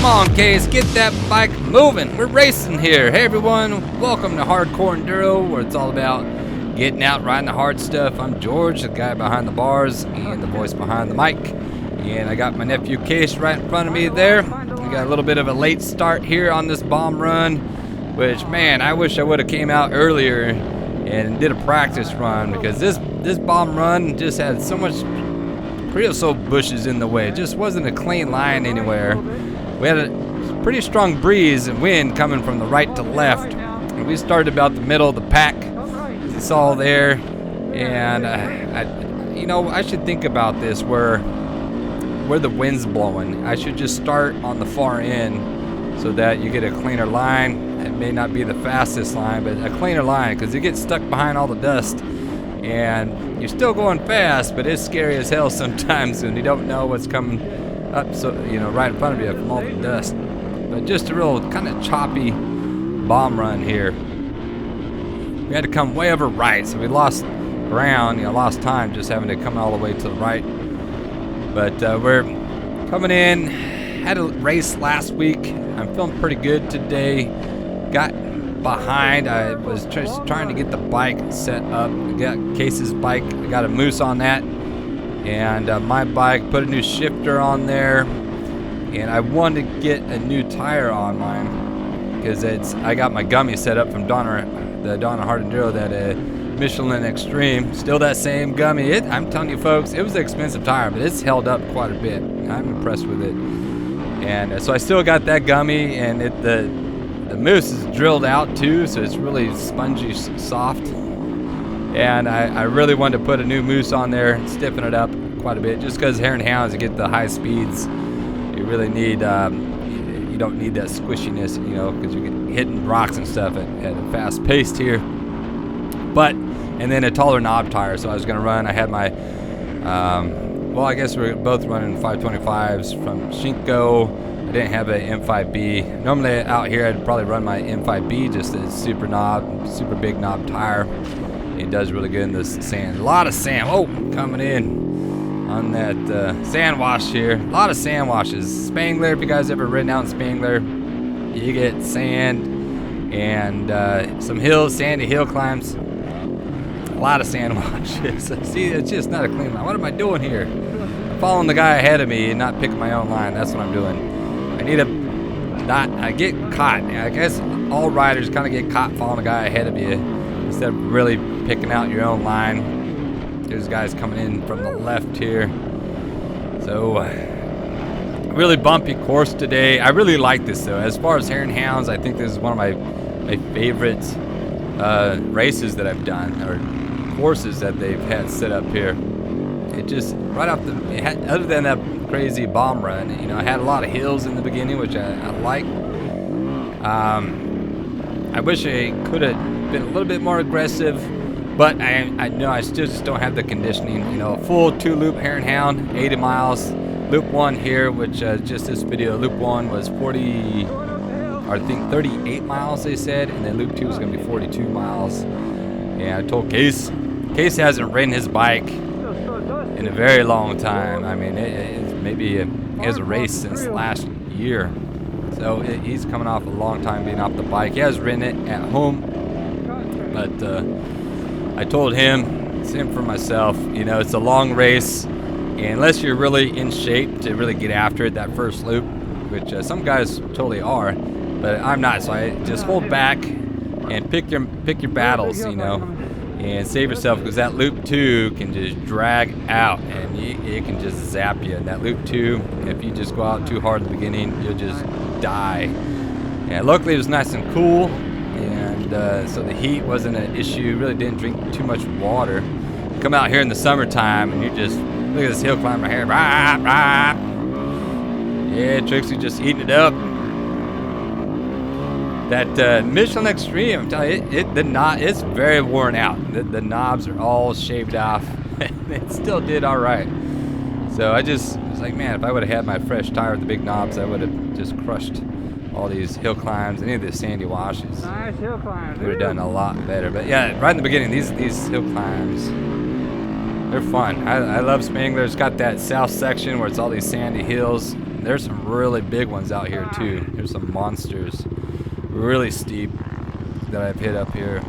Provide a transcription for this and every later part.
Come on, Case, get that bike moving. We're racing here. Hey, everyone. Welcome to Hardcore Enduro, where it's all about getting out, riding the hard stuff. I'm George, the guy behind the bars and the voice behind the mic. And I got my nephew Case right in front of me there. We got a little bit of a late start here on this bomb run, which, man, I wish I would have came out earlier and did a practice run, because this bomb run just had so much creosote bushes in the way. It just wasn't a clean line anywhere. We had a pretty strong breeze and wind coming from the right to left, and we started about the middle of the pack, as you saw there. And I should think about this, where the wind's blowing. I should just start on the far end so that you get a cleaner line. It may not be the fastest line, but a cleaner line, because you get stuck behind all the dust and you're still going fast, but it's scary as hell sometimes when you don't know what's coming up, so right in front of you from all the dust. But just a real kind of choppy bomb run here. We had to come way over right, so we lost ground, lost time just having to come all the way to the right. But we're coming in. Had a race last week. I'm feeling pretty good today. Got behind. I was just trying to get the bike set up. I got Case's bike. I got a moose on that. And my bike, put a new shifter on there. And I wanted to get a new tire on mine, because I got my gummy set up from the Donna Hard Enduro, that Michelin Extreme. Still that same gummy. I'm telling you folks, it was an expensive tire, but it's held up quite a bit. I'm impressed with it. And so I still got that gummy, and the moose is drilled out too, so it's really spongy soft. And I really wanted to put a new moose on there and stiffen it up quite a bit, just because Hare and Hounds, you get the high speeds, you really need you don't need that squishiness, because you get hitting rocks and stuff at a fast pace here. And then a taller knob tire. So I was going to run. I had my, I guess we're both running 525s from Shinko. I didn't have an M5B. Normally out here I'd probably run my M5B, just a super big knob tire. It does really good in the sand. A lot of sand. Oh, coming in on that sand wash here. A lot of sand washes. Spangler, if you guys ever ridden out in Spangler, you get sand and some hills, sandy hill climbs. A lot of sand washes. See, it's just not a clean line. What am I doing here? I'm following the guy ahead of me and not picking my own line. That's what I'm doing. I get caught. I guess all riders kind of get caught following the guy ahead of you instead of really picking out your own line. There's guys coming in from the left here. So, really bumpy course today. I really like this though. As far as Hare and Hounds, I think this is one of my favorite races that I've done, or courses that they've had set up here. It just right off other than that crazy bomb run, I had a lot of hills in the beginning, which I like. I wish I could have been a little bit more aggressive, but I know I still just don't have the conditioning. A full 2-loop Hare and Hound, 80 miles. Loop 1 here, which just this video, loop 1 was 40, or I think 38 miles they said, and then loop 2 was going to be 42 miles. And I told Case hasn't ridden his bike in a very long time. I mean, he hasn't raced since last year. So he's coming off a long time being off the bike. He has ridden it at home, but I told him, same for myself, it's a long race, and unless you're really in shape to really get after it that first loop, which some guys totally are, but I'm not. So I just hold back and pick your battles, and save yourself, because that loop 2 can just drag out and it can just zap you. And that loop 2, if you just go out too hard in the beginning, you'll just die. And luckily it was nice and cool, and so the heat wasn't an issue. Really didn't drink too much water. Come out here in the summertime and you just look at this hill climber here. Rah, rah. Yeah, Trixie just eating it up. That Michelin Extreme, I'm telling you, it's very worn out. The knobs are all shaved off. It still did all right. So I just was like, man, if I would have had my fresh tire with the big knobs, I would have just crushed all these hill climbs, any of the sandy washes. Nice hill climbs. Would have done a lot better. But yeah, right in the beginning, these hill climbs, they're fun. I love Spangler. It's got that south section where it's all these sandy hills. there's some really big ones out here too. There's some monsters, really steep, that I've hit up here.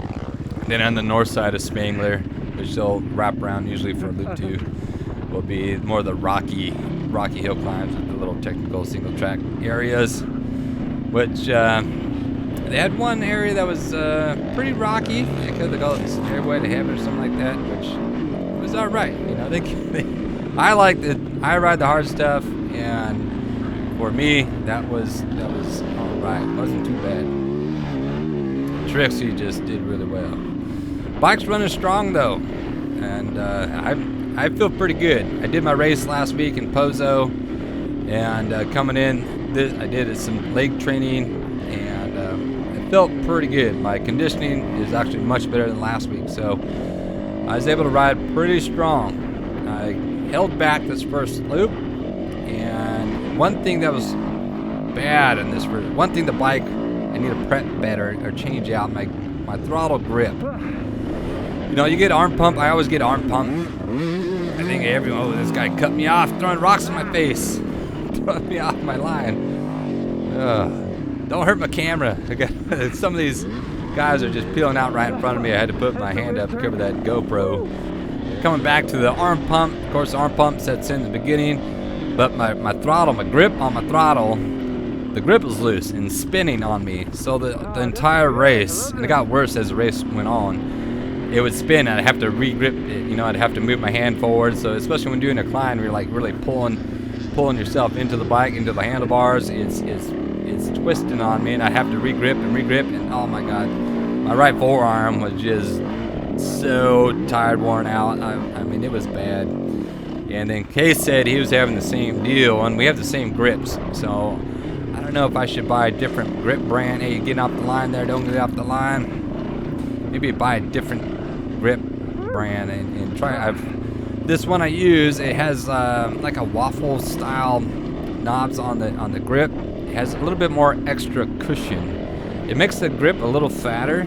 Then on the north side of Spangler, which they'll wrap around usually for loop 2, will be more of the rocky hill climbs with the little technical single track areas, which they had one area that was pretty rocky. They could have called it Stairway to Heaven or something like that, which was all right. You know, I liked it. I ride the hard stuff, and for me, that was all right. It wasn't too bad. Trixie just did really well. Bike's running strong though, and I feel pretty good. I did my race last week in Pozo, and coming in, I did some leg training, and I felt pretty good. My conditioning is actually much better than last week, so I was able to ride pretty strong. I held back this first loop, and one thing that was bad in this first, one thing the bike I need to prep better or change out my throttle grip. You know, you get arm pump. I always get arm pump. I think everyone, this guy cut me off, throwing rocks in my face, throwing me off my line. Don't hurt my camera. Some of these guys are just peeling out right in front of me. I had to put my hand up to cover that GoPro. Coming back to the arm pump. Of course, the arm pump sets in the beginning, but my throttle, my grip on my throttle, the grip was loose and spinning on me. So the entire race, and it got worse as the race went on, it would spin and I'd have to re-grip it. You know, I'd have to move my hand forward. So especially when doing a climb, you're like really pulling yourself into the bike, into the handlebars. It's twisting on me, and I have to re-grip, and oh my God, my right forearm was just so tired, worn out. I mean, it was bad. And then Case said he was having the same deal, and we have the same grips. So I don't know if I should buy a different grip brand. Hey, you're getting off the line there, don't get off the line. Maybe buy a different grip brand and try. This one I use, it has like a waffle style knobs on the grip. It has a little bit more extra cushion. It makes the grip a little fatter,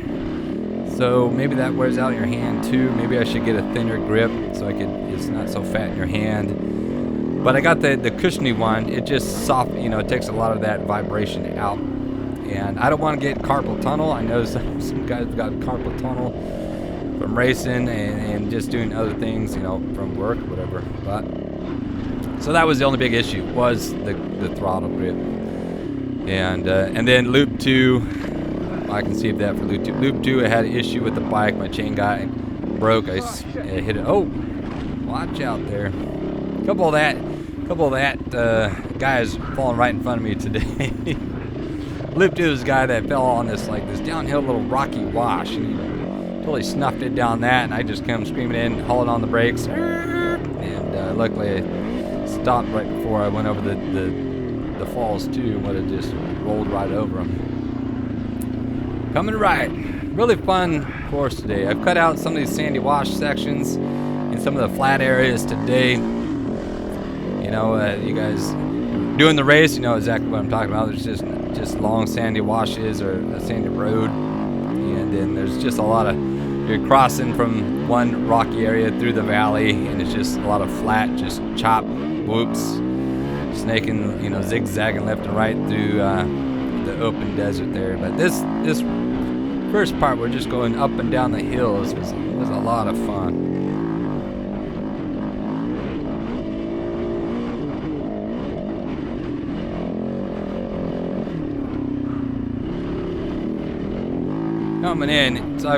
so maybe that wears out your hand too. Maybe I should get a thinner grip so it's not so fat in your hand. But I got the cushiony one. It just it takes a lot of that vibration out. And I don't want to get carpal tunnel. I know some guys have got carpal tunnel from racing and just doing other things, from work, whatever. But so that was the only big issue, was the throttle grip. And then loop 2, I can see that for loop 2. Loop 2, I had an issue with the bike. My chain guy broke. I hit it. Oh, watch out there. Couple of that guys falling right in front of me today. Loop 2 is a guy that fell on this downhill little rocky wash, and he totally snuffed it down that, and I just come screaming in, hauling on the brakes, and luckily I stopped right before I went over the falls too, but it just rolled right over him. Coming right, really fun course today. I've cut out some of these sandy wash sections and some of the flat areas today. You guys doing the race, you know exactly what I'm talking about. There's just long sandy washes or a sandy road, and then there's just a lot of, you're crossing from one rocky area through the valley, and it's just a lot of flat, just chop, whoops, snaking, zigzagging left and right through the open desert there. But this first part, we're just going up and down the hills, was a lot of fun. Coming in, so I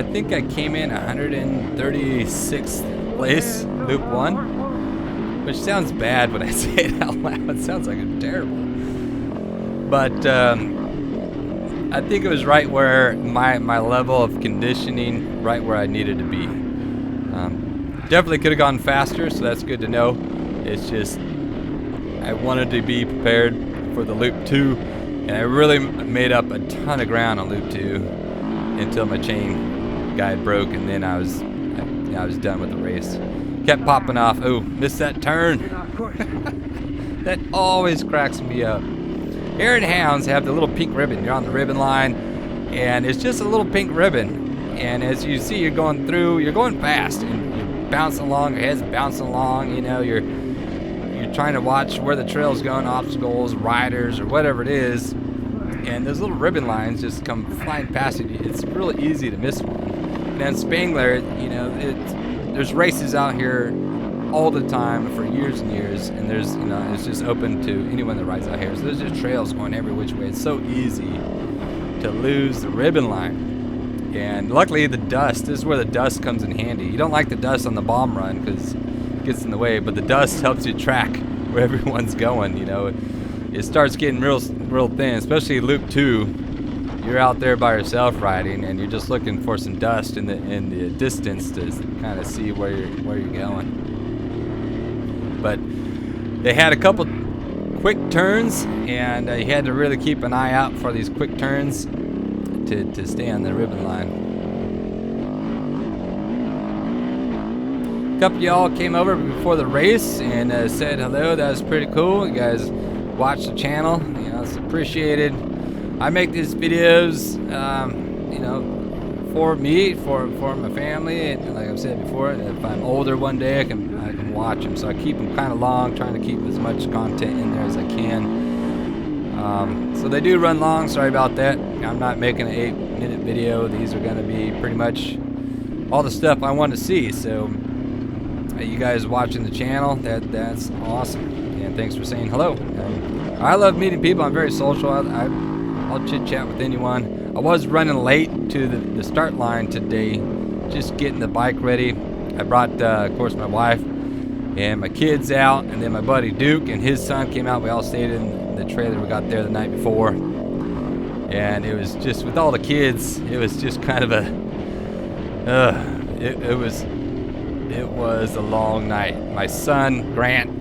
think I came in 136th place, loop 1, which sounds bad when I say it out loud. It sounds like it's terrible. But I think it was right where my level of conditioning, right where I needed to be. Definitely could have gone faster, so that's good to know. It's just, I wanted to be prepared for the loop 2. And I really made up a ton of ground on loop 2 until my chain guide broke, and then I was done with the race. Kept popping off. Oh, missed that turn. That always cracks me up. Hare Hounds have the little pink ribbon. You're on the ribbon line, and it's just a little pink ribbon. And as you see, you're going fast, and you're bouncing along. Your head's bouncing along. You're trying to watch where the trail's going, obstacles, riders, or whatever it is, and those little ribbon lines just come flying past you. It's really easy to miss one. And Spangler, you know, there's races out here all the time for years and years, and there's, you know, it's just open to anyone that rides out here. So there's just trails going every which way. It's so easy to lose the ribbon line. And luckily the dust, this is where the dust comes in handy. You don't like the dust on the bomb run because it gets in the way, but the dust helps you track where everyone's going, you know. It starts getting real thin, especially Loop 2. You're out there by yourself riding, and you're just looking for some dust in the distance to kind of see where you're going. But they had a couple quick turns, and you had to really keep an eye out for these quick turns to stay on the ribbon line. A couple of y'all came over before the race and said hello. That was pretty cool. You guys watch the channel. You know, it's appreciated. I make these videos, you know, for me, for my family, and like I've said before, if I'm older one day, I can watch them. So I keep them kind of long, trying to keep as much content in there as I can. So they do run long. Sorry about that. I'm not making an 8-minute video. These are going to be pretty much all the stuff I want to see. So you guys watching the channel, that's awesome. And thanks for saying hello. I love meeting people. I'm very social. I'll chit chat with anyone. I was running late to the start line today, just getting the bike ready. I brought, of course, my wife and my kids out, and then my buddy Duke and his son came out. We all stayed in the trailer we got there the night before, and it was just, with all the kids, it was just kind of a it was a long night. My son Grant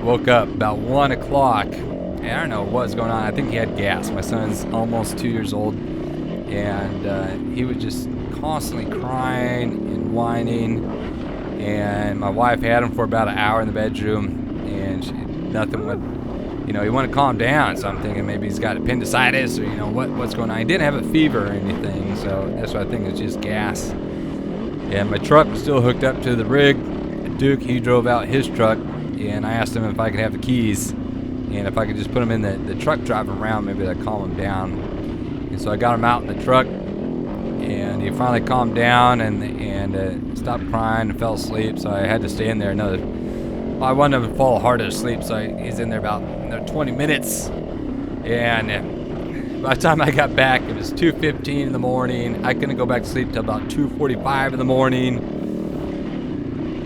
woke up about 1 o'clock, and I don't know what's going on. I think he had gas. My son's almost 2 years old, and he was just constantly crying and whining. And my wife had him for about an hour in the bedroom, and nothing would, you know, he wanted to calm down. So I'm thinking maybe he's got appendicitis, or, you know, what's going on. He didn't have a fever or anything, so that's what I think it's just gas. And my truck was still hooked up to the rig. Duke, he drove out his truck, and I asked him if I could have the keys, and if I could just put him in the truck driving around, maybe that'd calm him down. And so I got him out in the truck, and he finally calmed down and stopped crying and fell asleep. So I had to stay in there another. Well, I wanted him to fall hard asleep, so he's in there about 20 minutes. And by the time I got back, it was 2:15 in the morning. I couldn't go back to sleep till about 2:45 in the morning.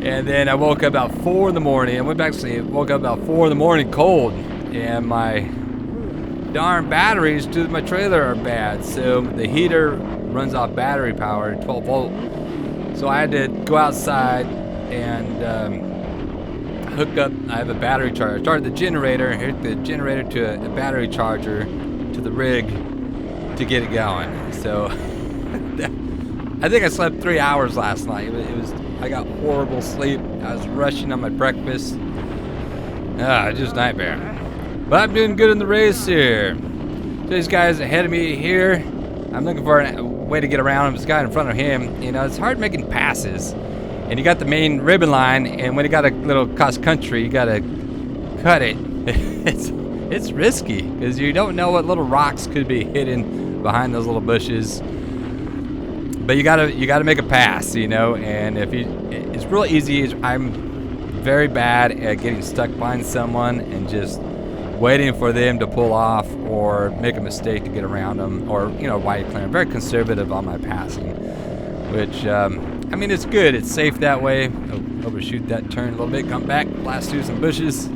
And then I woke up about 4 in the morning. I went back to sleep. Woke up about 4 in the morning, cold, and my darn batteries to my trailer are bad. So the heater runs off battery power, 12 volt. So I had to go outside and hook up. I have a battery charger. I started the generator, hooked the generator to a battery charger to the rig to get it going. So I think I slept 3 hours last night. It was I got horrible sleep. I was rushing on my breakfast. Just nightmare. But I'm doing good in the race here. So these guys ahead of me here, I'm looking for a way to get around him. This guy in front of him, you know, it's hard making passes. And you got the main ribbon line, and when you got a little cross country, you gotta cut it. It's risky because you don't know what little rocks could be hidden behind those little bushes. But you gotta make a pass, you know. And it's real easy. I'm very bad at getting stuck behind someone and just waiting for them to pull off or make a mistake to get around them, or, you know, wide clear. I'm very conservative on my passing, which I mean, it's good. It's safe that way. I'll overshoot that turn a little bit, come back, blast through some bushes.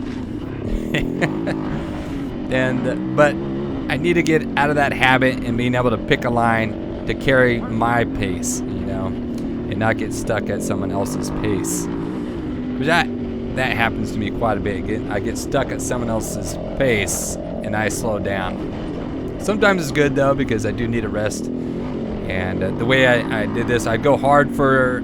But I need to get out of that habit and being able to pick a line to carry my pace, you know, and not get stuck at someone else's pace. Because that happens to me quite a bit. I get stuck at someone else's pace and I slow down. Sometimes it's good though, because I do need a rest. And the way I did this, I'd go hard for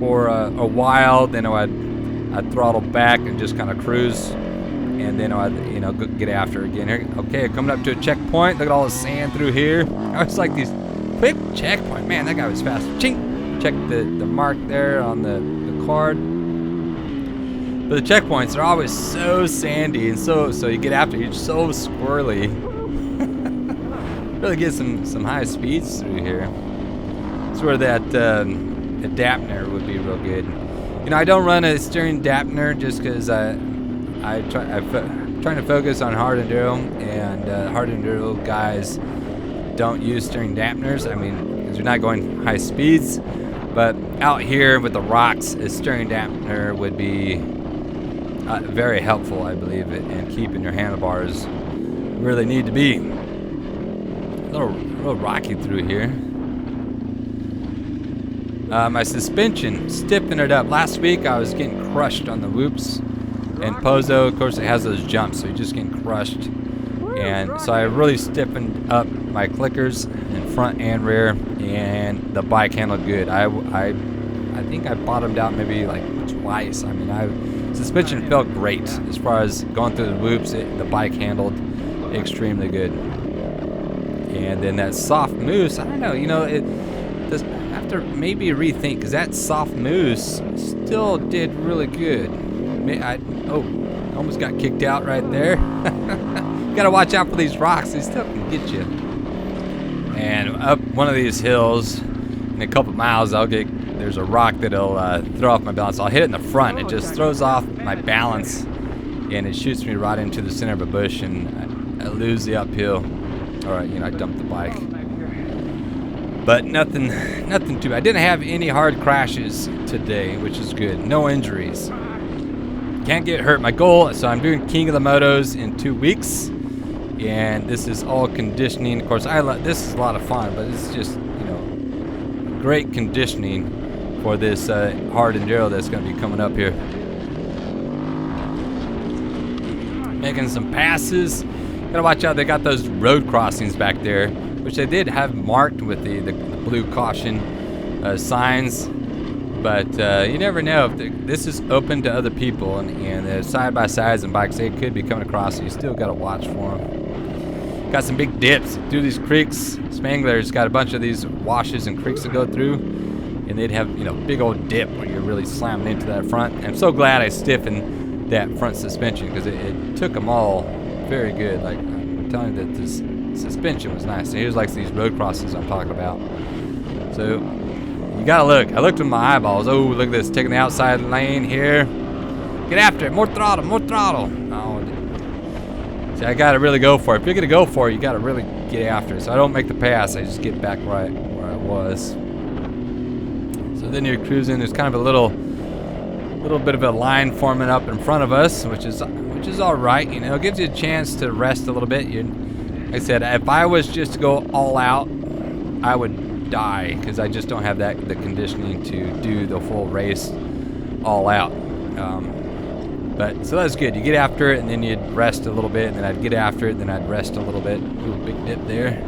a while, then I'd throttle back and just kind of cruise, and then I'd, you know, get after it again. Here, okay, coming up to a checkpoint. Look at all the sand through here. I was like, these quick checkpoint. Man, that guy was fast. Chink. Check the mark there on the card. But the checkpoints are always so sandy and so you get after it, you're so squirrely. Really get some high speeds through here. That's where that adapter would be real good. You know, I don't run a steering adapter just because I'm trying to focus on hard enduro, and hard enduro guys don't use steering dampeners. I mean, because you're not going high speeds. But out here with the rocks, a steering dampener would be very helpful, I believe, in keeping your handlebars where they need to be. A little rocky through here. My suspension, stiffened it up. Last week I was getting crushed on the whoops. And Pozo, of course, it has those jumps, so you're just getting crushed. And so I really stiffened up my clickers in front and rear, and the bike handled good. I think I bottomed out maybe like twice. I mean, suspension felt great as far as going through the whoops. The bike handled extremely good. And then that soft mousse, I don't know, you know, it does have to maybe rethink, because that soft mousse still did really good. I almost got kicked out right there. You gotta watch out for these rocks, they still can get you. And up one of these hills, in a couple miles, there's a rock that'll throw off my balance. I'll hit it in the front, it just throws off my balance, and it shoots me right into the center of a bush, and I lose the uphill. All right, you know, I dumped the bike. But nothing too bad. I didn't have any hard crashes today, which is good. No injuries. Can't get hurt. My goal, so I'm doing King of the Motos in 2 weeks. And this is all conditioning. Of course, this is a lot of fun, but it's just, you know, great conditioning for this hard enduro that's going to be coming up here. Making some passes. Gotta watch out, they got those road crossings back there, which they did have marked with the blue caution signs. But you never know if this is open to other people, and side-by-sides and bikes, they could be coming across, so you still gotta watch for them. Got some big dips through these creeks. Spangler's got a bunch of these washes and creeks to go through, and they'd have, you know, big old dip where you're really slamming into that front. And I'm so glad I stiffened that front suspension, because it took them all very good. Like, I'm telling you that this suspension was nice. So here's like these road crossings I'm talking about. So you gotta look. I looked with my eyeballs. Oh, look at this, taking the outside lane here. Get after it, more throttle, more throttle. Oh, see, I gotta really go for it. If you're gonna go for it, you gotta really get after it. So I don't make the pass, I just get back right where I was. So then you're cruising. There's kind of a little bit of a line forming up in front of us, which is all right. You know, it gives you a chance to rest a little bit. Like I said, if I was just to go all out, I would die, because I just don't have the conditioning to do the full race all out. But so that's good. You get after it, and then you'd rest a little bit, and then I'd get after it, then I'd rest a little bit. Ooh, big dip there.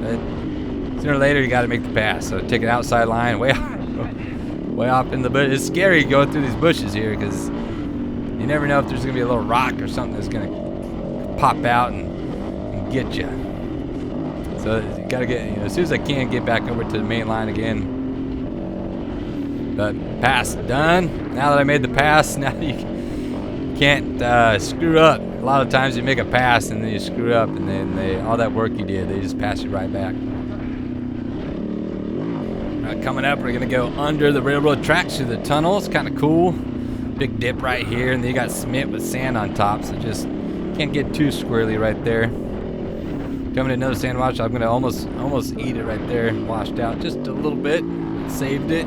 But sooner or later, you got to make the pass. So take an outside line way off in the bush. It's scary going through these bushes here, because you never know if there's gonna be a little rock or something that's gonna pop out and get you. So you gotta get, you know, as soon as I can, get back over to the main line again. But pass done. Now that I made the pass, now you can't screw up. A lot of times you make a pass and then you screw up, and then all that work you did, they just pass you right back. Coming up, we're gonna go under the railroad tracks through the tunnel. It's kind of cool. Big dip right here, and then you got cement with sand on top, so just can't get too squirrely right there. Coming to another sand wash, I'm gonna almost eat it right there. Washed out just a little bit, saved it.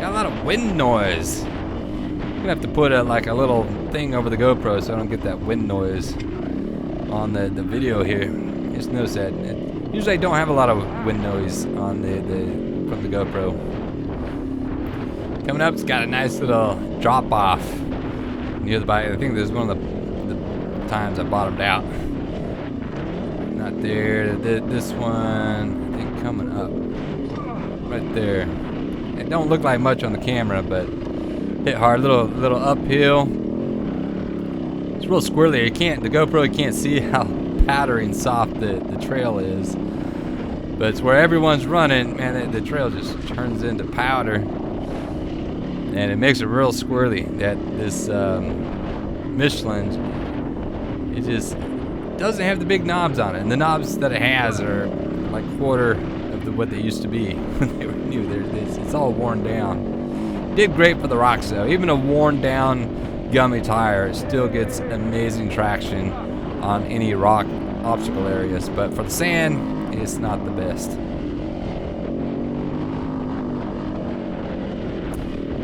Got a lot of wind noise. I'm gonna have to put a little thing over the GoPro so I don't get that wind noise on the video here. Just notice that. Usually I don't have a lot of wind noise on from the GoPro. Coming up, it's got a nice little drop off near the bike. I think this is one of the times I bottomed out. Not there. This one, I think, coming up right there. It don't look like much on the camera, but hit hard. Little uphill. It's real squirrely. The GoPro, you can't see how powdery and soft the trail is. But it's where everyone's running, man, the trail just turns into powder. And it makes it real squirrely. That this Michelin, it just doesn't have the big knobs on it. And the knobs that it has are like quarter of what they used to be when they were new. It's all worn down. Did great for the rocks though. Even a worn down gummy tire still gets amazing traction on any rock obstacle areas. But for the sand, it's not the best.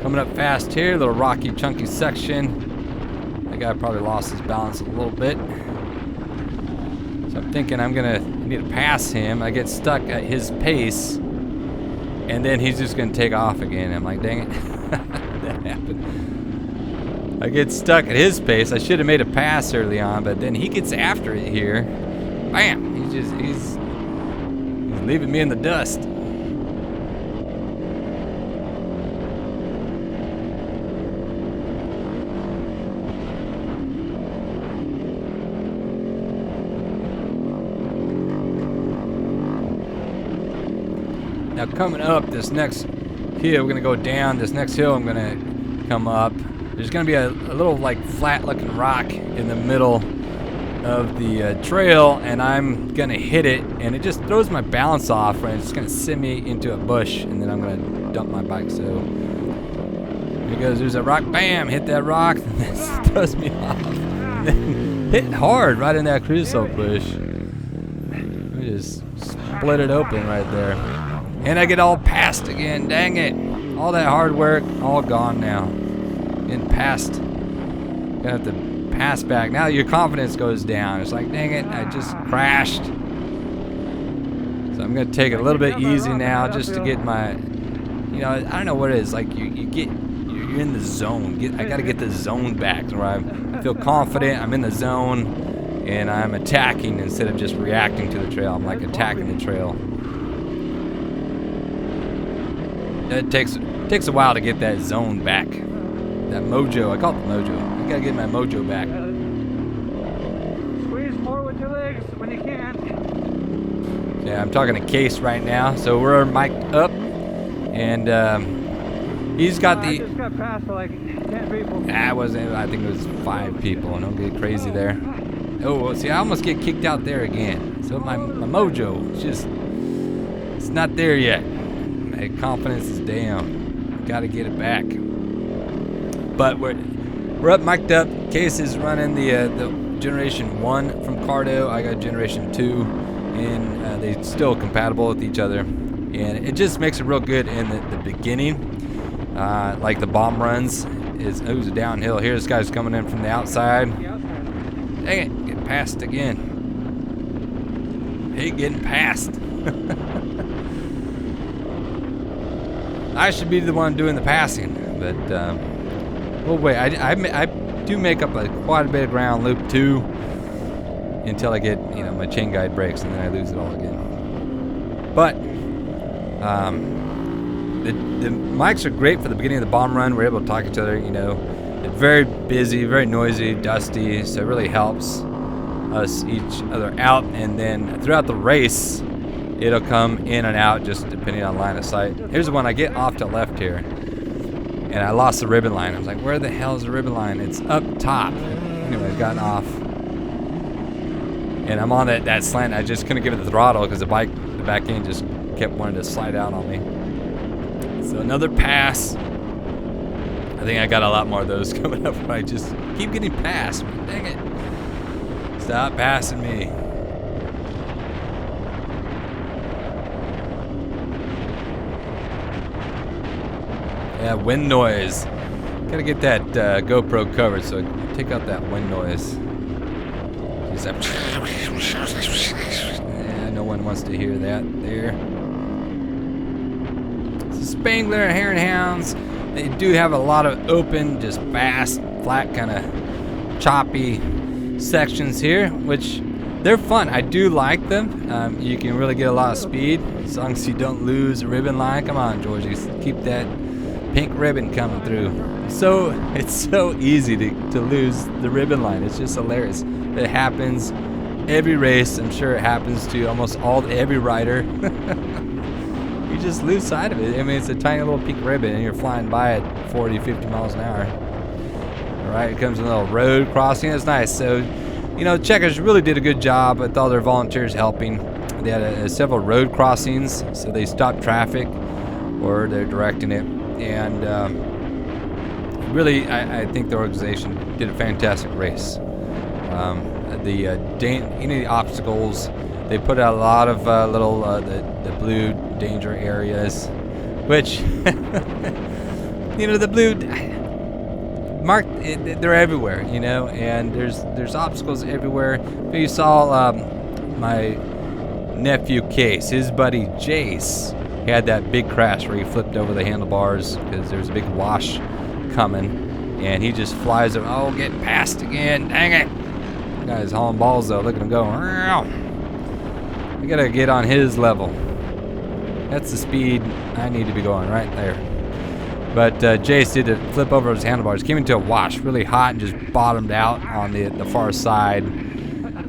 Coming up fast here, little rocky, chunky section. That guy probably lost his balance a little bit. So I'm thinking I need to pass him. I get stuck at his pace, and then he's just gonna take off again. I'm like, dang it, that happened. I get stuck at his pace. I should have made a pass early on, but then he gets after it here. Bam! He's leaving me in the dust. Now coming up this next hill, we're gonna go down. This next hill I'm gonna come up. There's gonna be a little like flat looking rock in the middle of the trail, and I'm gonna hit it, and it just throws my balance off, and it's just gonna send me into a bush, and then I'm gonna dump my bike. So here goes, there's a rock, bam, hit that rock, and this throws me off. Hit hard right in that creosote bush. We just split it open right there. And I get all passed again, dang it. All that hard work, all gone now. Getting passed. Gonna have to pass back. Now your confidence goes down. It's like, dang it, I just crashed. So I'm gonna take it a little bit easy now just to get my, I don't know what it is. Like you're in the zone. I gotta get the zone back where I feel confident, I'm in the zone, and I'm attacking instead of just reacting to the trail. I'm like attacking the trail. It takes a while to get that zone back. That mojo, I call it the mojo. I gotta get my mojo back. Squeeze more with your legs when you can. Yeah, I'm talking to Case right now. So we're mic'd up, and he's got the. I just got past for like 10 people. I think it was 5 people. Don't get crazy there. Oh, see, I almost get kicked out there again. So my mojo, it's not there yet. My confidence is down. Got to get it back. But we're up, mic'd up. Case is running the Generation 1 from Cardo. I got Generation 2, and they're still compatible with each other. And it just makes it real good in the beginning. Like the bomb runs. It was a downhill. Here, this guy's coming in from the outside. Dang it, get passed again. Hey, getting passed. I should be the one doing the passing, but well, wait. I do make up quite a bit of ground loop 2 until I get my chain guide breaks, and then I lose it all again. But the mics are great for the beginning of the bomb run. We're able to talk to each other. It's very busy, very noisy, dusty, so it really helps us each other out. And then throughout the race, it'll come in and out just depending on line of sight. Here's the one. I get off to left here, and I lost the ribbon line. I was like, where the hell is the ribbon line? It's up top. Anyway, I've gotten off, and I'm on that slant. I just couldn't give it the throttle because the back end just kept wanting to slide out on me. So another pass. I think I got a lot more of those coming up where I just keep getting passed. Dang it. Stop passing me. Yeah, wind noise. Gotta get that GoPro covered so I can take out that wind noise. Yeah, no one wants to hear that there. Spangler and Hare Hounds, they do have a lot of open, just fast, flat, kind of choppy sections here, which they're fun. I do like them. You can really get a lot of speed as long as you don't lose the ribbon line. Come on, Georgie, keep that pink ribbon coming through. So it's so easy to lose the ribbon line. It's just hilarious. It happens every race. I'm sure it happens to almost every rider. You just lose sight of it. I mean, it's a tiny little pink ribbon, and you're flying by at 40, 50 miles an hour. All right, it comes a little road crossing. It's nice. So, you know, Checkers really did a good job with all their volunteers helping. They had several road crossings, so they stopped traffic, or they're directing it. And really, I think the organization did a fantastic race. Any obstacles, they put out a lot of little the blue danger areas, which you know, the blue mark, they're everywhere, you know, and there's obstacles everywhere. You saw my nephew Case, his buddy Jace had that big crash where he flipped over the handlebars because there's a big wash coming, and he just flies over. Oh, getting passed again, dang it. The guy's hauling balls though. Look at him go. I gotta get on his level. That's the speed I need to be going right there. But Jace did a flip over his handlebars, came into a wash really hot and just bottomed out on the far side,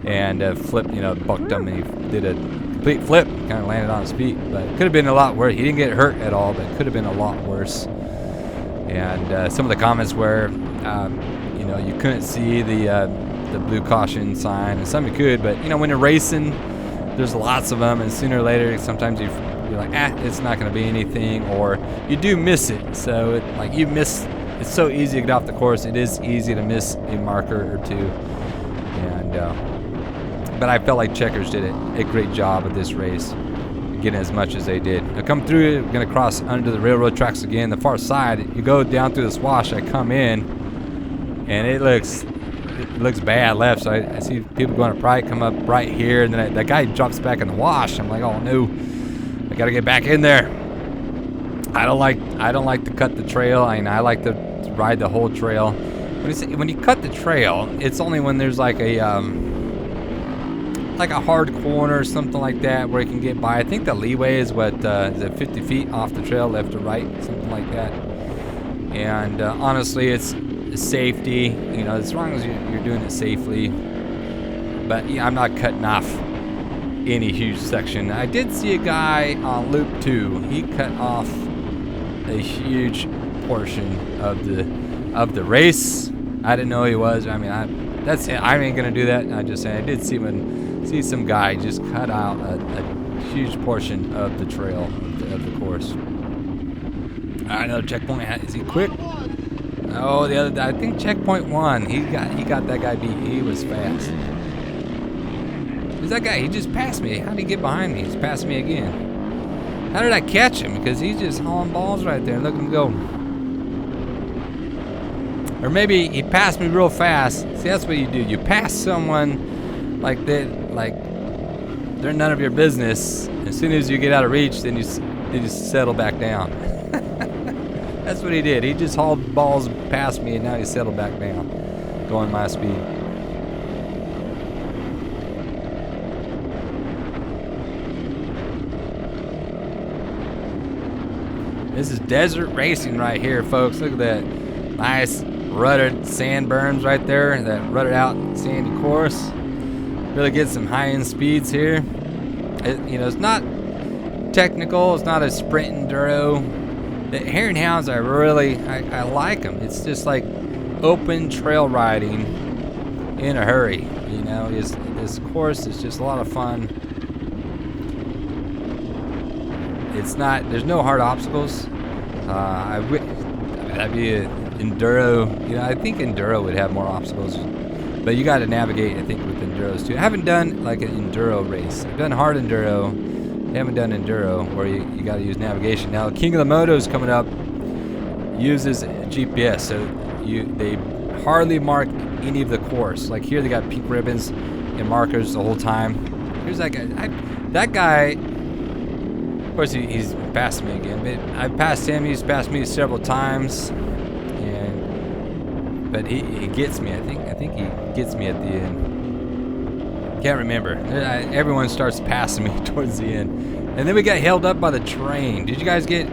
and flipped, you know, bucked him, and he did a complete flip, kind of landed on his feet. But it could have been a lot worse. He didn't get hurt at all, but it could have been a lot worse. And some of the comments were, you know, you couldn't see the blue caution sign, and some you could, but you know, when you're racing, there's lots of them, and sooner or later, sometimes you're like, it's not going to be anything, or you do miss it. So you miss. It's so easy to get off the course. It is easy to miss a marker or two, and but I felt like Checkers did a great job at this race, getting as much as they did. I come through, we're going to cross under the railroad tracks again, the far side. You go down through this wash, I come in, and it looks bad left. So I see people going to probably come up right here, and then that guy drops back in the wash. I'm like, oh no, I got to get back in there. I don't like to cut the trail. I mean, I like to ride the whole trail. When you cut the trail, it's only when there's like a hard corner or something like that where you can get by. I think the leeway is what is it 50 feet off the trail, left to right, something like that. And honestly, it's safety, you know, as long as you're doing it safely. But yeah, I'm not cutting off any huge section. I did see a guy on loop 2. He cut off a huge portion of the race. I didn't know he was. I mean, I ain't gonna do that. I just saying, I did see some guy just cut out a huge portion of the trail of the course. I know checkpoint. Is he quick? Oh, I think checkpoint 1. He got that guy beat. He was fast. Who's that guy? He just passed me. How did he get behind me? He's passed me again. How did I catch him? Because he's just hauling balls right there. Look at him go. Or maybe he passed me real fast. See, that's what you do. You pass someone like that, like they're none of your business. As soon as you get out of reach, then you just settle back down. That's what he did. He just hauled balls past me, and now he settled back down, going my speed. This is desert racing right here, folks. Look at that nice rutted sand berms right there, that rutted out sandy course. Really get some high-end speeds here. It's not technical. It's not a sprint enduro. The Hare Hounds, I like them. It's just like open trail riding in a hurry. You know, this course is just a lot of fun. There's no hard obstacles. That'd be an enduro. You know, I think enduro would have more obstacles, but you got to navigate, I think, with enduros too. I haven't done like an enduro race. I've done hard enduro. I haven't done enduro where you got to use navigation. Now, King of the Motos coming up uses GPS, so they hardly mark any of the course. Like here, they got pink ribbons and markers the whole time. Here's that guy. That guy, of course, he's passed me again. But I've passed him. He's passed me several times, but he gets me. I think he gets me at the end. Can't remember. Everyone starts passing me towards the end. And then we got held up by the train. Did you guys get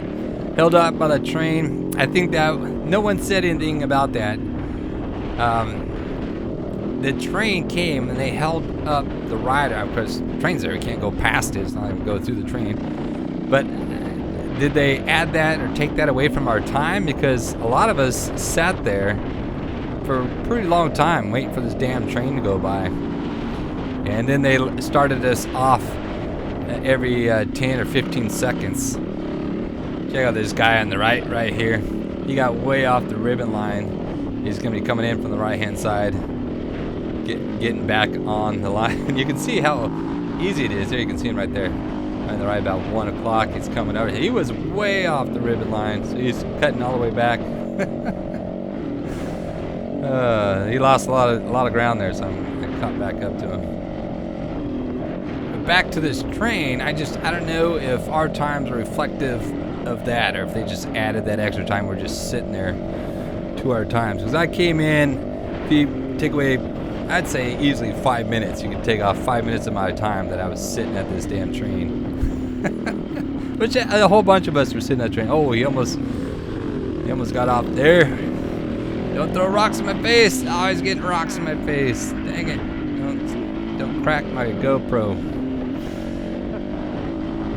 held up by the train? I think that no one said anything about that. the train came and they held up the rider, because trains there, you can't go past it, it's not even go through the train. But did they add that or take that away from our time? Because a lot of us sat there for a pretty long time waiting for this damn train to go by. And then they started us off every 10 or 15 seconds. Check out this guy on the right here. He got way off the ribbon line. He's gonna be coming in from the right-hand side, getting back on the line. You can see how easy it is. There, you can see him right there. On the right, about 1 o'clock, he's coming over. He was way off the ribbon line, so he's cutting all the way back. He lost a lot of ground there, so I caught back up to him. But back to this train, I don't know if our times are reflective of that, or if they just added that extra time. We're just sitting there to our times. Because I came in, if you take away, I'd say easily 5 minutes. You could take off 5 minutes of my time that I was sitting at this damn train. Which a whole bunch of us were sitting at the train. Oh, he almost got off there. Don't throw rocks in my face. Oh, he's getting rocks in my face. Dang it. Don't crack my GoPro.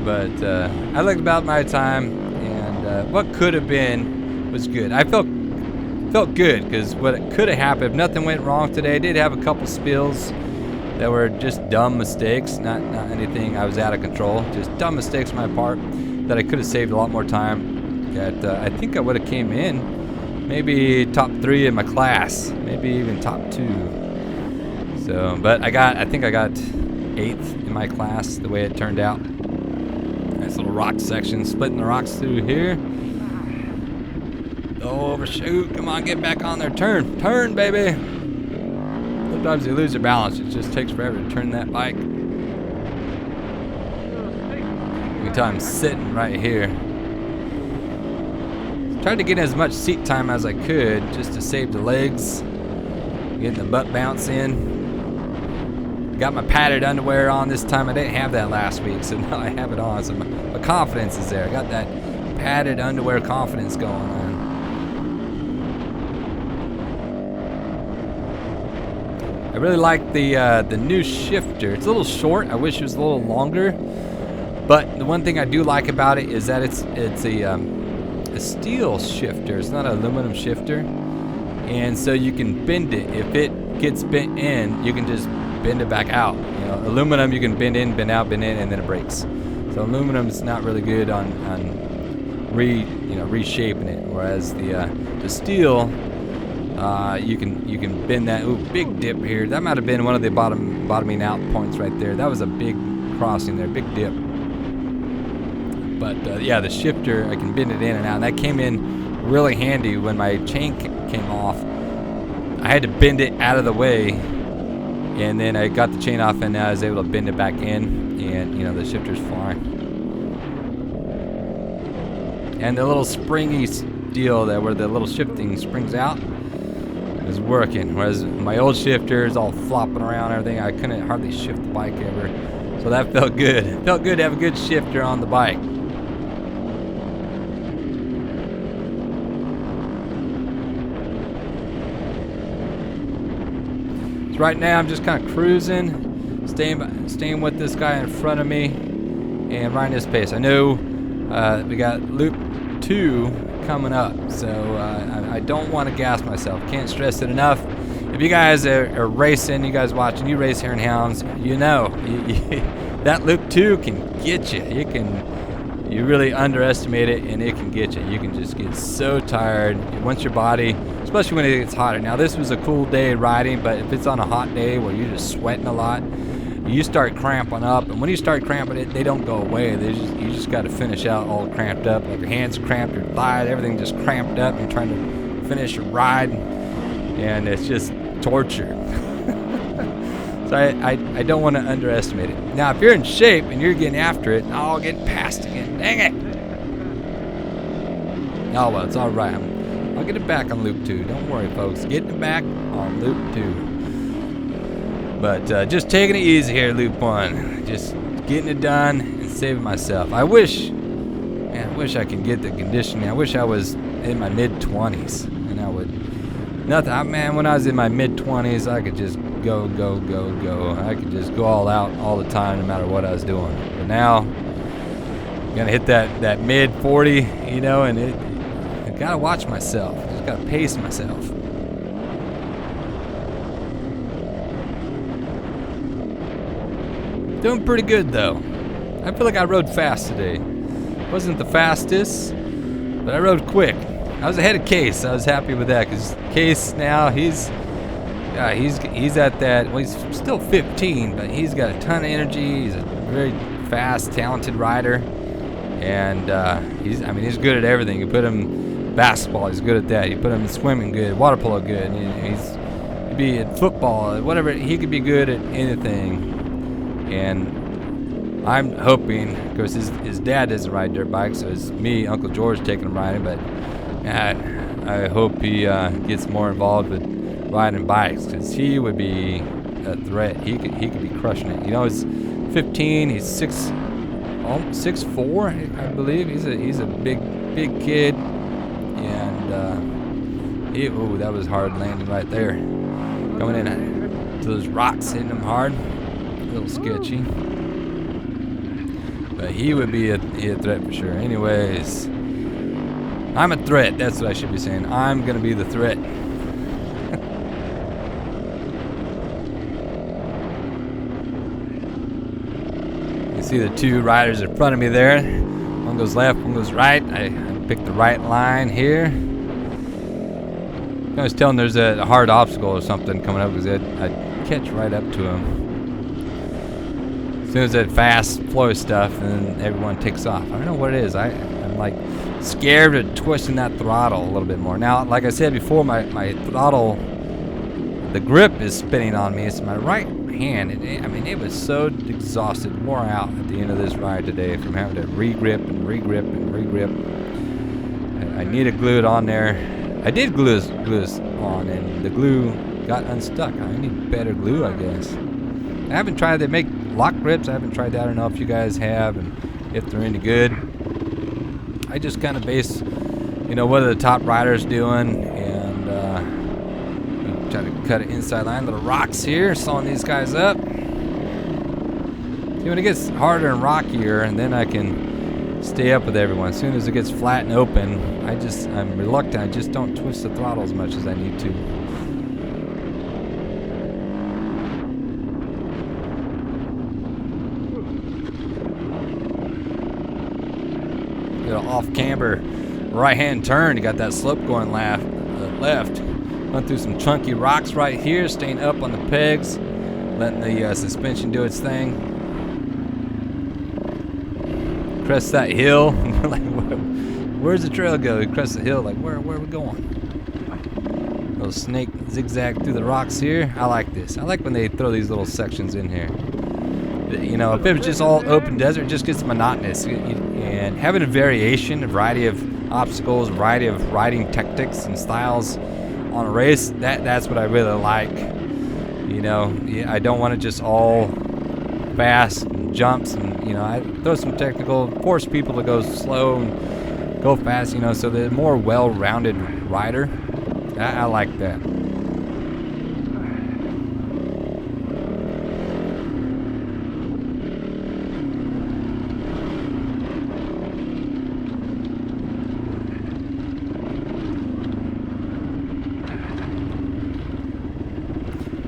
But I looked about my time, and what could have been was good. I felt good, because what could have happened if nothing went wrong today. I did have a couple spills that were just dumb mistakes, not anything I was out of control, just dumb mistakes on my part that I could have saved a lot more time. That I think I would have came in maybe top 3 in my class, maybe even top 2. So, but I think I got 8th in my class the way it turned out. Nice little rock section, splitting the rocks through here. Oh, overshoot! Come on, get back on there. Turn, baby. Sometimes you lose your balance. It just takes forever to turn that bike. Every time I'm sitting right here. Tried to get as much seat time as I could just to save the legs, getting the butt bounce in. Got my padded underwear on this time. I didn't have that last week, so now I have it on. So my confidence is there. I got that padded underwear confidence going on. I really like the new shifter. It's a little short. I wish it was a little longer. But the one thing I do like about it is that it's a steel shifter. It's not an aluminum shifter, and so you can bend it. If it gets bent in, you can just bend it back out. You know, aluminum you can bend in, bend out, bend in, and then it breaks. So aluminum is not really good on reshaping it. Whereas the steel, you can bend that. Ooh, big dip here. That might have been one of the bottoming out points right there. That was a big crossing there, big dip. But yeah, the shifter, I can bend it in and out. And that came in really handy when my chain came off. I had to bend it out of the way, and then I got the chain off, and I was able to bend it back in, and you know, the shifter's fine. And the little springy steel there, where the little shifting springs out, is working. Whereas my old shifter is all flopping around and everything. I couldn't hardly shift the bike ever. So that felt good. It felt good to have a good shifter on the bike. So right now I'm just kind of cruising, staying with this guy in front of me, and riding his pace. I know we got loop 2 coming up, so I don't want to gas myself. Can't stress it enough. If you guys are racing, you guys watching, you race hare and hounds, you know that loop 2 can get you. You really underestimate it, and it can get you. You can just get so tired once your body, especially when it gets hotter. Now this was a cool day riding, but if it's on a hot day where you're just sweating a lot, you start cramping up, and when you start cramping, they don't go away. You just got to finish out all cramped up. Like your hands cramped, your thighs, everything just cramped up. You're trying to finish your ride, and it's just torture. So I don't want to underestimate it. Now, if you're in shape and you're getting after it, I'll get past again. Dang it! Oh well, it's all right. I'll get it back on loop 2. Don't worry, folks. Getting it back on loop 2. But just taking it easy here, loop 1. Just getting it done and saving myself. I wish I could get the conditioning. I wish I was in my mid-20s, and I would. When I was in my mid-20s, I could just go, go, go, go. I could just go all out all the time no matter what I was doing. But now, I'm gonna hit that mid 40, you know, and I gotta watch myself. Just gotta pace myself. Doing pretty good though. I feel like I rode fast today. Wasn't the fastest, but I rode quick. I was ahead of Case. I was happy with that because Case now he's at that. Well, he's still 15, but he's got a ton of energy. He's a very fast, talented rider, and he's good at everything. You put him basketball, he's good at that. You put him in swimming, good. Water polo, good. He'd be at football, whatever. He could be good at anything. And I'm hoping, because his dad doesn't ride dirt bikes, so it's me, Uncle George, taking him riding. But I hope he gets more involved with riding bikes, because he would be a threat. He could be crushing it. You know, he's 15. He's 6'4", I believe. He's a big kid, and that was hard landing right there. Coming in to those rocks, hitting him hard. A little sketchy, but he would be a threat for sure. Anyways, I'm a threat. That's what I should be saying. I'm gonna be the threat. You see the two riders in front of me there. One goes left, one goes right. I picked the right line here. I was telling there's a hard obstacle or something coming up, because I'd catch right up to him. As soon as that fast flow stuff, and then everyone takes off. I don't know what it is. I'm like scared of twisting that throttle a little bit more. Now, like I said before, my throttle, the grip is spinning on me. It's my right hand. It was so exhausted, wore out at the end of this ride today from having to re-grip and re-grip and re-grip. I needed glue it on there. I did glue this on, and the glue got unstuck. I need better glue, I guess. I haven't tried. They make lock grips. I haven't tried that. I don't know if you guys have, and if they're any good. I just kind of base, what are the top riders doing, and try to cut an inside line. Little rocks here, sawing these guys up. See, when it gets harder and rockier, and then I can stay up with everyone. As soon as it gets flat and open, I'm reluctant. I just don't twist the throttle as much as I need to. Off camber, right hand turn. You got that slope going left. Went through some chunky rocks right here, staying up on the pegs, letting the suspension do its thing. Crest that hill. Like, where's the trail go? You crest the hill. Like, where are we going? Little snake zigzag through the rocks here. I like this. I like when they throw these little sections in here. If it was just all open desert, it just gets monotonous. And having a variety of obstacles, a variety of riding tactics and styles on a race, that's what I really like. I don't want it just all fast and jumps, and I throw some technical, force people to go slow and go fast, so they're a more well-rounded rider. I like that.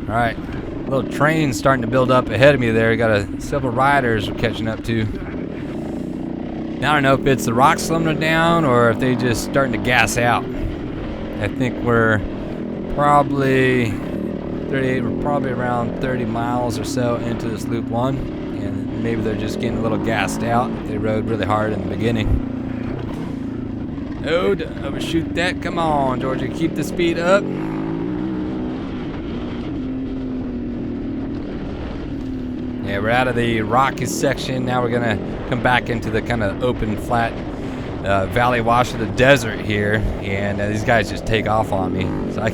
All right, little train starting to build up ahead of me there. Got several riders we're catching up to. Now I don't know if it's the rocks slowing it down or if they just starting to gas out. I think we're probably around 30 miles or so into this loop one, and maybe they're just getting a little gassed out. They rode really hard in the beginning. Oh, don't overshoot that. Come on, Georgia, keep the speed up. Yeah, we're out of the rocky section. Now we're gonna come back into the kind of open, flat valley wash of the desert here, and these guys just take off on me. So I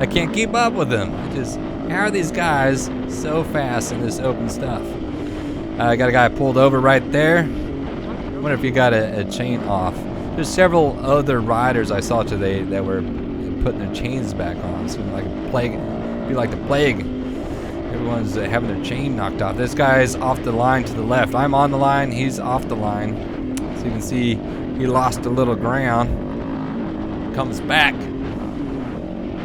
can't keep up with them. How are these guys so fast in this open stuff? I got a guy pulled over right there. I wonder if he got a chain off. There's several other riders I saw today that were putting their chains back on. So like the plague. Everyone's having their chain knocked off. This guy's off the line to the left. I'm on the line. He's off the line. So you can see he lost a little ground. Comes back.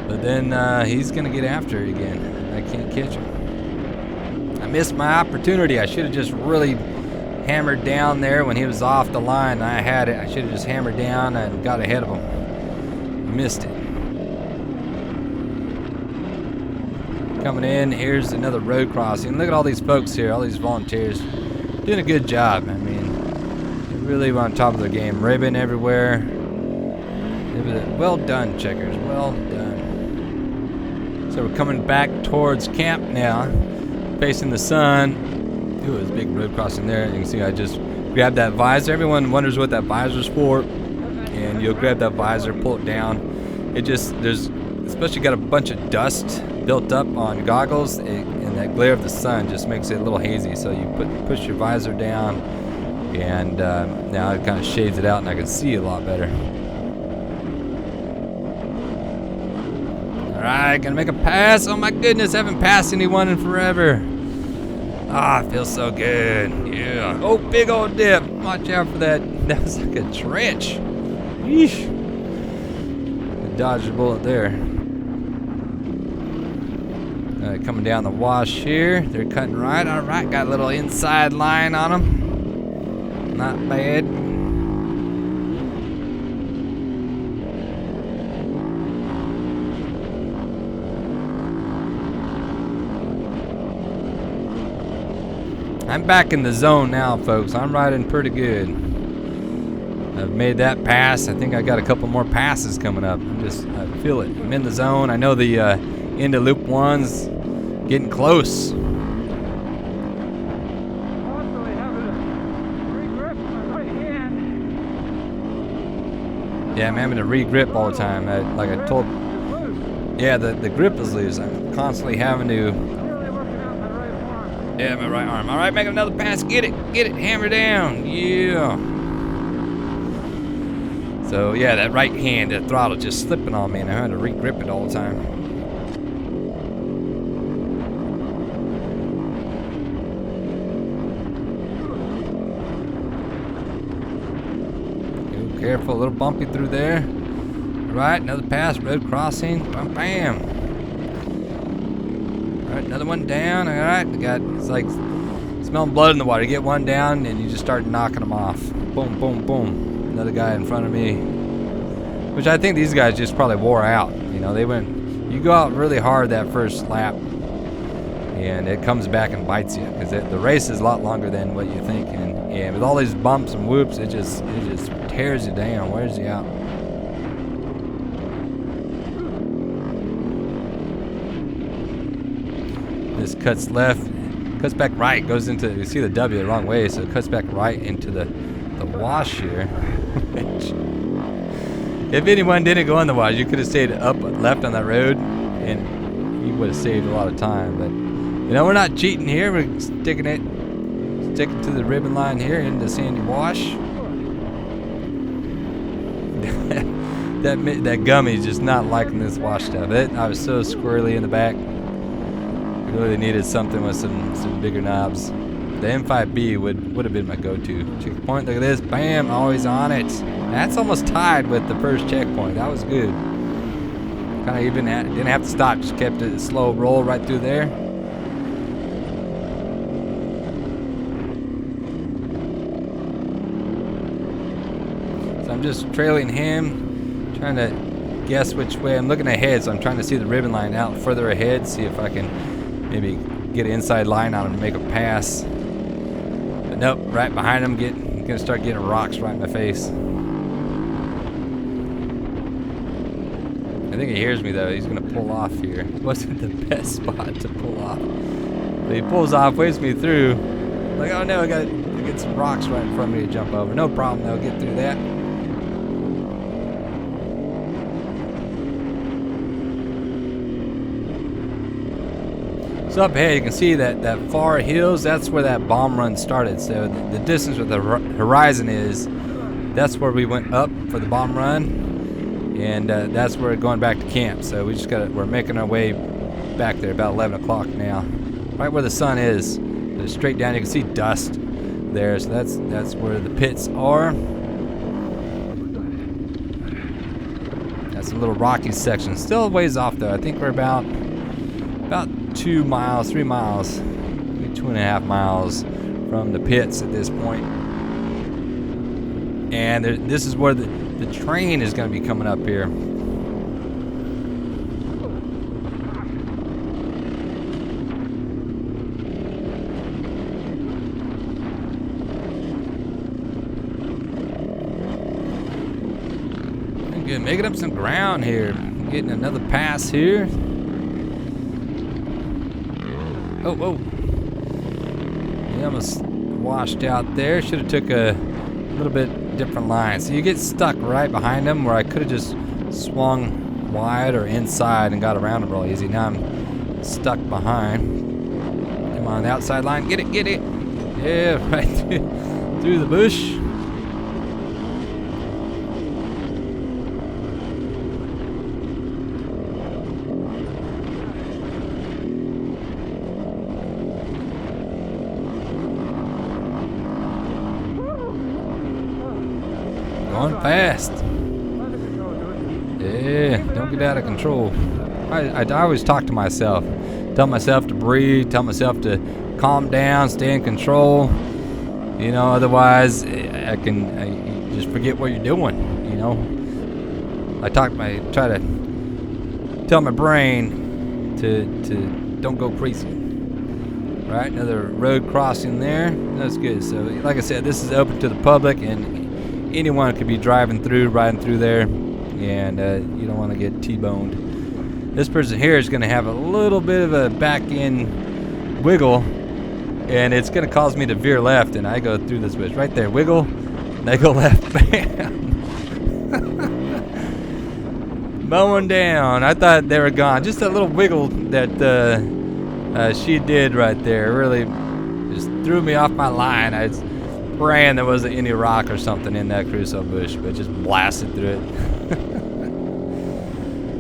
But then he's going to get after it again. I can't catch him. I missed my opportunity. I should have just really hammered down there when he was off the line. I had it. I should have just hammered down and got ahead of him. Missed it. Coming in, here's another road crossing. Look at all these folks here, all these volunteers. Doing a good job. I mean, they're really on top of their game. Ribbon everywhere. Well done, Checkers. Well done. So we're coming back towards camp now, facing the sun. Ooh, there's a big road crossing there. You can see I just grabbed that visor. Everyone wonders what that visor's for. And you'll grab that visor, pull it down. Especially got a bunch of dust built up on goggles, and that glare of the sun just makes it a little hazy. So you push your visor down, and now it kind of shades it out, and I can see a lot better. All right, gonna make a pass. Oh my goodness, haven't passed anyone in forever. Ah, it feels so good. Yeah. Oh, big old dip. Watch out for that. That was like a trench. Yeesh. I dodged a bullet there. Coming down the wash here. They're cutting right. All right, got a little inside line on them. Not bad. I'm back in the zone now, folks. I'm riding pretty good. I've made that pass. I think I got a couple more passes coming up. I feel it. I'm in the zone. I know the end of loop one's getting close. Constantly having to re-grip my right hand. Yeah, I'm having to re-grip all the time. Like I told. Yeah, the grip is loose. I'm constantly having to. Really working out my right arm. Yeah, my right arm. All right, make another pass. Get it. Hammer down. Yeah. So yeah, that right hand, that throttle just slipping on me, and I had to re-grip it all the time. Careful, a little bumpy through there. Right, another pass, road crossing. Bam, bam. All right, another one down. All right, it's like smelling blood in the water. You get one down, and you just start knocking them off. Boom, boom, boom. Another guy in front of me. Which I think these guys just probably wore out. You know, you go out really hard that first lap, and it comes back and bites you, because the race is a lot longer than what you think. And with all these bumps and whoops, it just tears you down, wears you out. This cuts left, cuts back right, goes into, you see the W the wrong way, so it cuts back right into the wash here. If anyone didn't go on the wash, you could have stayed up left on that road, and you would have saved a lot of time. But you know, we're not cheating here. We're sticking to the ribbon line here in the sandy wash. that gummy's just not liking this wash stuff. I was so squirrely in the back. We really needed something with some bigger knobs. The M5B would have been my go-to. Checkpoint, look at this, bam, always on it. That's almost tied with the first checkpoint. That was good. Kind of even didn't have to stop, just kept it a slow roll right through there. So I'm just trailing him, trying to guess which way. I'm looking ahead, so I'm trying to see the ribbon line out further ahead, see if I can maybe get an inside line on him and make a pass. But nope, right behind him, gonna start getting rocks right in my face. I think he hears me though. He's gonna pull off here. It wasn't the best spot to pull off. But he pulls off, waves me through. Like, oh no, I gotta get some rocks right in front of me to jump over. No problem, though, get through that. So up ahead, you can see that far hills, that's where that bomb run started. So the distance with the horizon is, that's where we went up for the bomb run. And that's where we're going back to camp. So we're making our way back there, about 11 o'clock now. right where the sun is. It's straight down. You can see dust there, so that's where the pits are. Got some little rocky sections. Still a ways off though. I think we're about 2 miles, 3 miles, maybe 2.5 miles from the pits at this point. And this is where the train is going to be coming up here. Good, making up some ground here. Getting another pass here. Oh. He almost washed out there. Should have took a little bit different line. So you get stuck right behind him where I could have just swung wide or inside and got around him real easy. Now I'm stuck behind. Come on, the outside line. Get it. Yeah, right through the bush. Going fast. Yeah, don't get out of control. I always talk to myself. Tell myself to breathe, tell myself to calm down, stay in control. You know, otherwise I just forget what you're doing, you know. I try to tell my brain to don't go crazy. Right, another road crossing there. That's good. So like I said, this is open to the public and anyone could be riding through there, and you don't want to get T-boned. This person here is going to have a little bit of a back end wiggle, and it's going to cause me to veer left, and I go through this bush right there. Wiggle, and I go left. Bam. Mowing down. I thought they were gone. Just a little wiggle that she did right there really just threw me off my line. I was praying there wasn't any rock or something in that crusoe bush, but just blasted through it.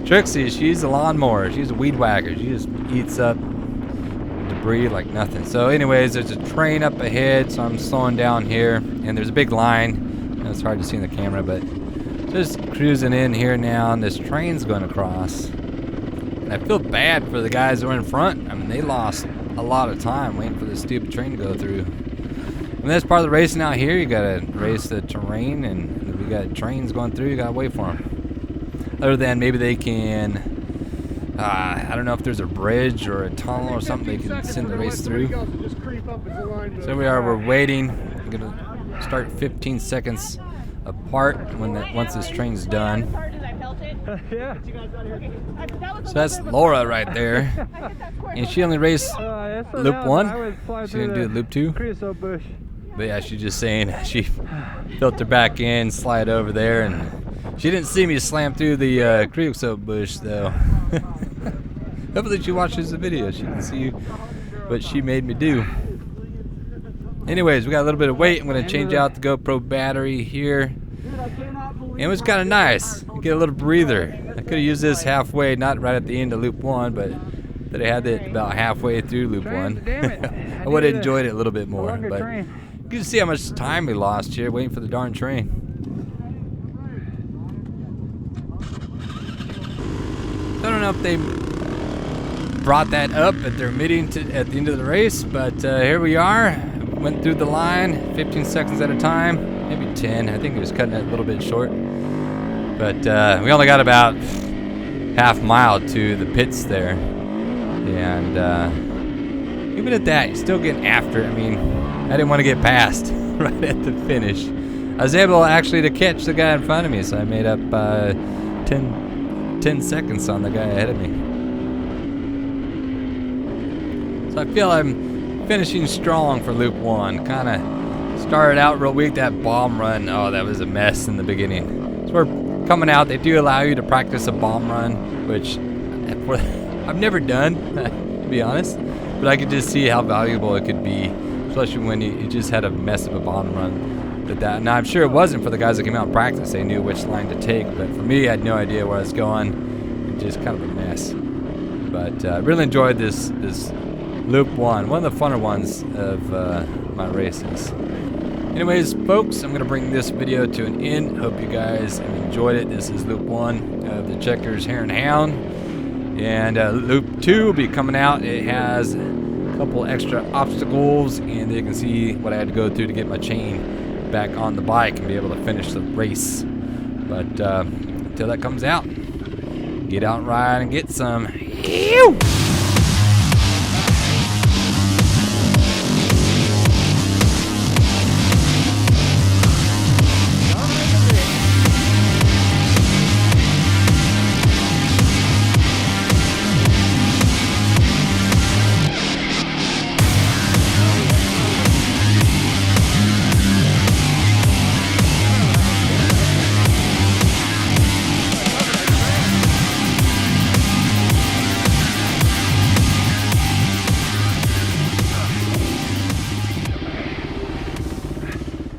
Trixie, she's a lawnmower. She's a weed whacker. She just eats up debris like nothing. So anyways, there's a train up ahead, so I'm slowing down here, and there's a big line. It's hard to see in the camera, but just cruising in here now, and this train's going to cross. And I feel bad for the guys that were in front. I mean, they lost a lot of time waiting for this stupid train to go through. And that's part of the racing out here. You gotta race the terrain, and if we got trains going through, you gotta wait for them. Other than maybe they can, I don't know if there's a bridge or a tunnel or something they can send the race through. So we are, we're waiting. I'm gonna start 15 seconds apart once this train's done. So that's Laura right there. And she only raced loop 1. She didn't do loop 2. But yeah, she's just saying she filtered back in, slide over there, and she didn't see me slam through the creosote bush though. Hopefully she watches the video. She can see what she made me do. Anyways, we got a little bit of weight. I'm going to change out the GoPro battery here. And it was kind of nice. Get a little breather. I could have used this halfway, not right at the end of loop 1, but that I had it about halfway through loop 1. I would have enjoyed it a little bit more. But you can see how much time we lost here waiting for the darn train. I don't know if they brought that up at their meeting at the end of the race, but here we are. Went through the line 15 seconds at a time, maybe 10. I think it was cutting it a little bit short. But we only got about half mile to the pits there. And even at that, you're still getting after it. I mean, I didn't want to get past right at the finish. I was able actually to catch the guy in front of me, so I made up 10 seconds on the guy ahead of me. So I feel I'm finishing strong for loop 1. Kind of started out real weak. That bomb run, oh, that was a mess in the beginning. So we're coming out. They do allow you to practice a bomb run, which I've never done, to be honest. But I could just see how valuable it could be, especially when you just had a mess of a bomb run. Now, I'm sure it wasn't for the guys that came out and practiced. They knew which line to take. But for me, I had no idea where I was going. It was just kind of a mess. But I really enjoyed this Loop 1, one of the funner ones of my races. Anyways, folks, I'm going to bring this video to an end. Hope you guys have enjoyed it. This is Loop 1 of the Checkers Hare Hound. And Loop 2 will be coming out. It has a couple extra obstacles, and you can see what I had to go through to get my chain back on the bike and be able to finish the race. But until that comes out, get out and ride and get some. Ew!